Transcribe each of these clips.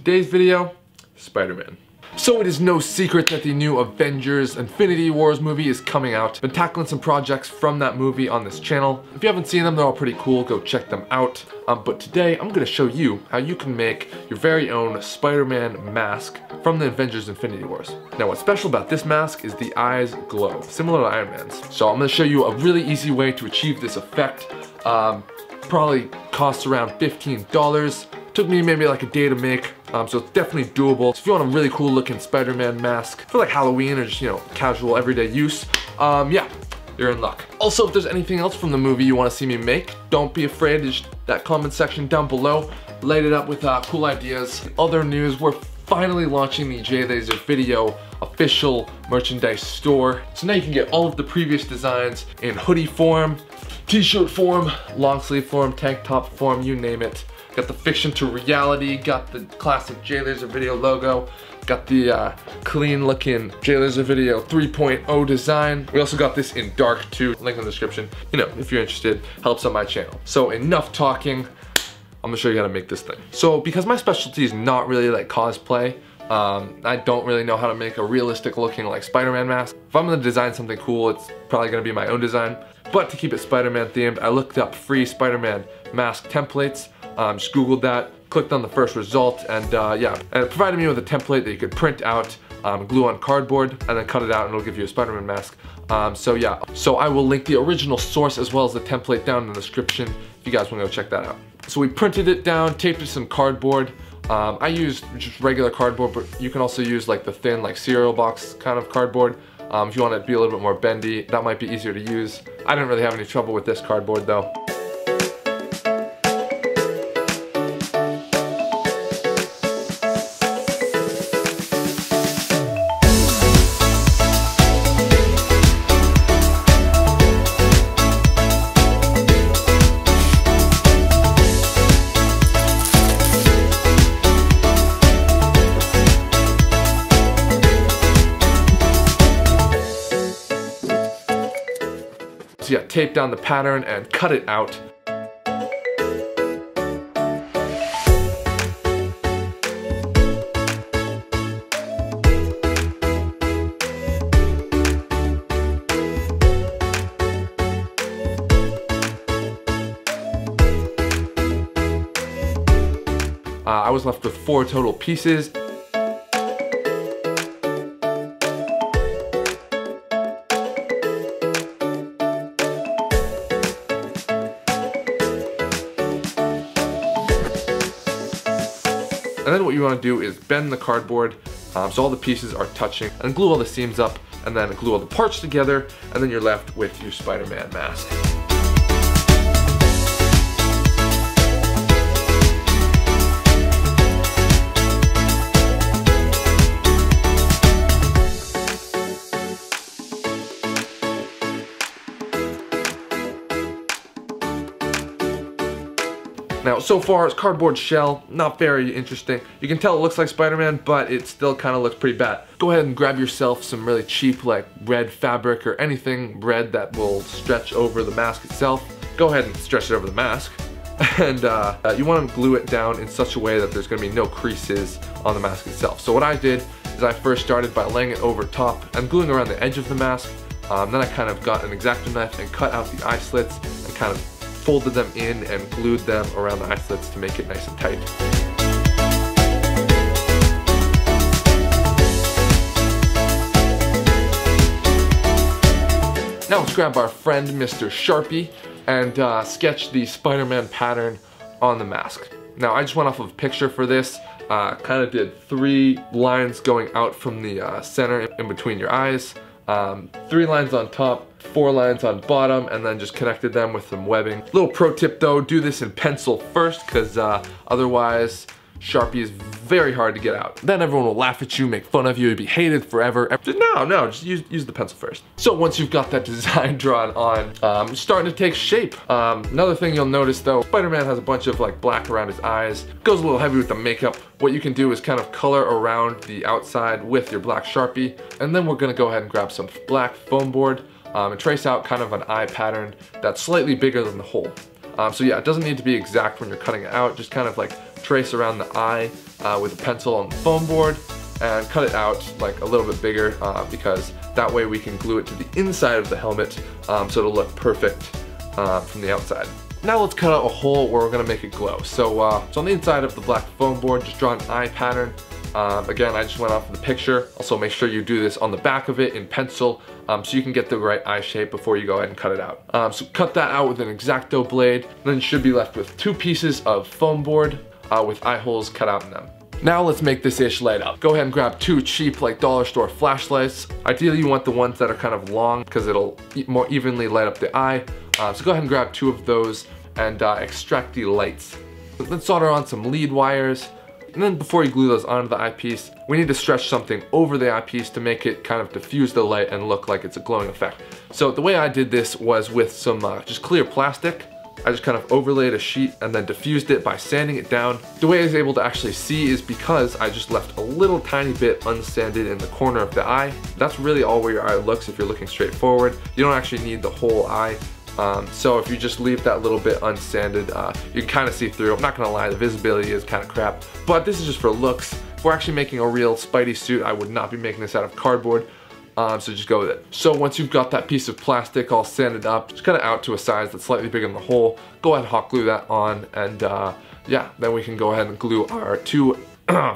Today's video, Spider-Man. So it is no secret that the new Avengers Infinity Wars movie is coming out. Been tackling some projects from that movie on this channel. If you haven't seen them, they're all pretty cool, go check them out. But today I'm gonna show you how you can make your very own Spider-Man mask from the Avengers Infinity Wars. Now what's special about this mask is the eyes glow, similar to Iron Man's. So I'm gonna show you a really easy way to achieve this effect. Probably costs around $15. Took me maybe like a day to make, so it's definitely doable. So if you want a really cool looking Spider-Man mask for like Halloween or just, you know, casual everyday use, yeah, you're in luck. Also, if there's anything else from the movie you want to see me make, don't be afraid to just that comment section down below. Light it up with cool ideas. Other news, we're finally launching the Jlaservideo official merchandise store. So now you can get all of the previous designs in hoodie form, t-shirt form, long sleeve form, tank top form, you name it. Got the fiction to reality, got the classic Jlaservideo logo, got the clean looking Jlaservideo 3.0 design. We also got this in dark too, link in the description. You know, if you're interested, helps on my channel. So enough talking, I'm gonna show you how to make this thing. So because my specialty is not really like cosplay, I don't really know how to make a realistic looking like Spider-Man mask. If I'm gonna design something cool, it's probably gonna be my own design. But to keep it Spider-Man themed, I looked up free Spider-Man mask templates. Just googled that, clicked on the first result, and yeah, and it provided me with a template that you could print out, glue on cardboard, and then cut it out and it'll give you a Spider-Man mask. So yeah, so I will link the original source as well as the template down in the description if you guys want to go check that out. So we printed it down, taped it to some cardboard. I used just regular cardboard, but you can also use like the thin like cereal box kind of cardboard. If you want it to be a little bit more bendy, that might be easier to use. I didn't really have any trouble with this cardboard though. So yeah, tape down the pattern and cut it out. I was left with 4 total pieces. And then what you want to do is bend the cardboard so all the pieces are touching, and glue all the seams up, and then glue all the parts together, and then you're left with your Spider-Man mask. Now, so far, it's cardboard shell, not very interesting. You can tell it looks like Spider-Man, but it still kind of looks pretty bad. Go ahead and grab yourself some really cheap, like red fabric or anything red that will stretch over the mask itself. Go ahead and stretch it over the mask. And you want to glue it down in such a way that there's going to be no creases on the mask itself. So what I did is I first started by laying it over top and gluing around the edge of the mask. Then I kind of got an X-Acto knife and cut out the eye slits and kind of folded them in and glued them around the eye slits to make it nice and tight. Now let's grab our friend Mr. Sharpie and sketch the Spider-Man pattern on the mask. Now I just went off of a picture for this, kind of did 3 lines going out from the center in between your eyes. 3 lines on top, 4 lines on bottom, and then just connected them with some webbing. Little pro tip though, do this in pencil first, because otherwise Sharpie is very hard to get out. Then everyone will laugh at you, make fun of you, you'd be hated forever. Just use the pencil first. So once you've got that design drawn on, it's starting to take shape. Another thing you'll notice though, Spider-Man has a bunch of like black around his eyes. Goes a little heavy with the makeup. What you can do is kind of color around the outside with your black Sharpie, and then we're gonna go ahead and grab some black foam board and trace out kind of an eye pattern that's slightly bigger than the hole. So yeah, it doesn't need to be exact when you're cutting it out, just kind of like trace around the eye with a pencil on the foam board and cut it out like a little bit bigger because that way we can glue it to the inside of the helmet so it'll look perfect from the outside. Now let's cut out a hole where we're gonna make it glow. So on the inside of the black foam board, just draw an eye pattern. Again, I just went off of the picture. Also make sure you do this on the back of it in pencil so you can get the right eye shape before you go ahead and cut it out. So cut that out with an X-Acto blade, then you should be left with 2 pieces of foam board with eye holes cut out in them. Now let's make this ish light up. Go ahead and grab 2 cheap like dollar store flashlights. Ideally you want the ones that are kind of long because it'll more evenly light up the eye. So go ahead and grab 2 of those and extract the lights. Then solder on some lead wires. And then before you glue those onto the eyepiece, we need to stretch something over the eyepiece to make it kind of diffuse the light and look like it's a glowing effect. So the way I did this was with some just clear plastic. I just kind of overlaid a sheet and then diffused it by sanding it down. The way I was able to actually see is because I just left a little tiny bit unsanded in the corner of the eye. That's really all where your eye looks if you're looking straight forward. You don't actually need the whole eye. So if you just leave that little bit unsanded, you can kind of see through. I'm not gonna lie, the visibility is kind of crap, but this is just for looks. If we're actually making a real Spidey suit, I would not be making this out of cardboard. So just go with it. So once you've got that piece of plastic all sanded up, just cut it out to a size that's slightly bigger than the hole. Go ahead and hot glue that on, and yeah, then we can go ahead and glue our 2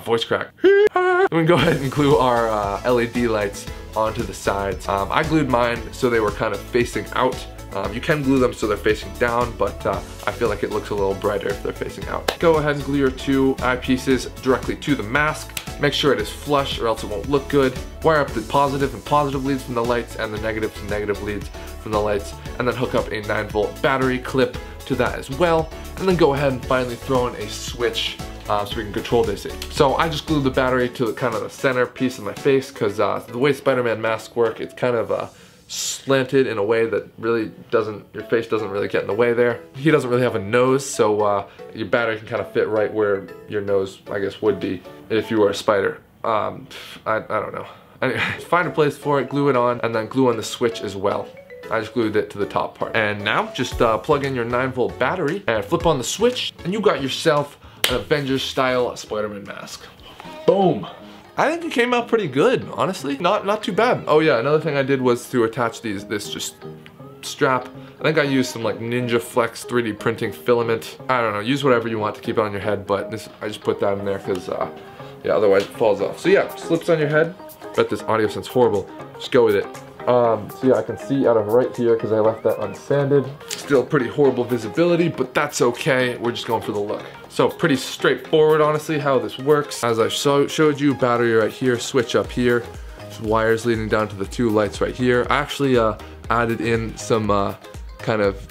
voice crack. Then we can go ahead and glue our LED lights onto the sides. I glued mine so they were kind of facing out. You can glue them so they're facing down, but I feel like it looks a little brighter if they're facing out. Go ahead and glue your 2 eyepieces directly to the mask. Make sure it is flush or else it won't look good. Wire up the positive and positive leads from the lights and the negative to negative leads from the lights, and then hook up a 9-volt battery clip to that as well. And then go ahead and finally throw in a switch so we can control this. So I just glued the battery to kind of the center piece of my face because the way Spider-Man masks work, it's kind of slanted in a way that really doesn't, your face doesn't really get in the way there. He doesn't really have a nose, so your battery can kind of fit right where your nose, I guess, would be if you were a spider. I don't know. Anyway, find a place for it, glue it on, and then glue on the switch as well. I just glued it to the top part. And now just plug in your 9-volt battery and flip on the switch, and you got yourself an Avengers style Spider-Man mask. Boom. I think it came out pretty good, honestly. Not too bad. Oh yeah, another thing I did was to attach this just strap. I think I used some like Ninja Flex 3D printing filament. I don't know, use whatever you want to keep it on your head, but I just put that in there because yeah, otherwise it falls off. So yeah, slips on your head. Bet this audio sounds horrible. Just go with it. So yeah, I can see out of right here because I left that unsanded. Still pretty horrible visibility, but that's okay. We're just going for the look. So pretty straightforward, honestly, how this works. As I showed you, battery right here, switch up here. Just wires leading down to the 2 lights right here. I actually added in some kind of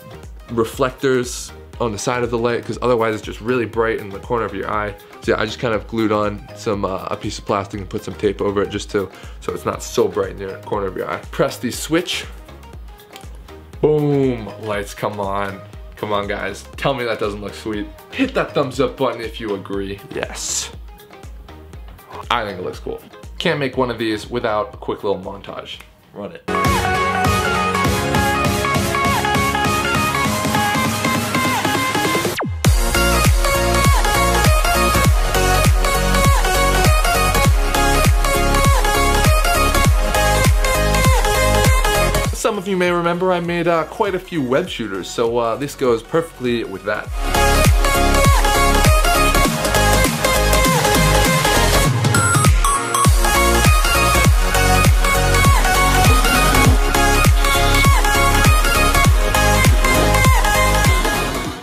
reflectors on the side of the light because otherwise it's just really bright in the corner of your eye. So yeah, I just kind of glued on some a piece of plastic and put some tape over it just so it's not so bright in the corner of your eye. Press the switch. Boom, lights come on. Come on guys, tell me that doesn't look sweet. Hit that thumbs up button if you agree. Yes. I think it looks cool. Can't make one of these without a quick little montage. Run it. Some of you may remember I made quite a few web shooters, so this goes perfectly with that.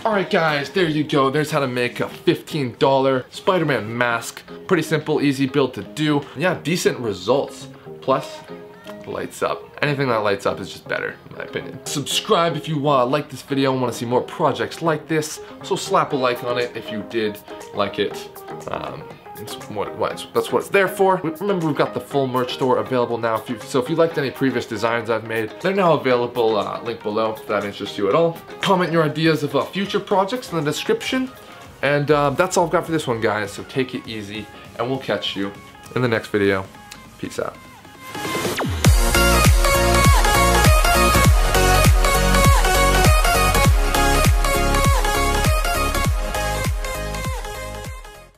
Alright guys, there you go. There's how to make a $15 Spider-Man mask. Pretty simple, easy build to do. Yeah, decent results. Plus, lights up. Anything that lights up is just better, in my opinion. Subscribe if you like this video and want to see more projects like this. So slap a like on it if you did like it. That's what it's there for. Remember, we've got the full merch store available now. So if you liked any previous designs I've made, they're now available, link below if that interests you at all. Comment your ideas of future projects in the description. And that's all I've got for this one, guys. So take it easy, and we'll catch you in the next video. Peace out.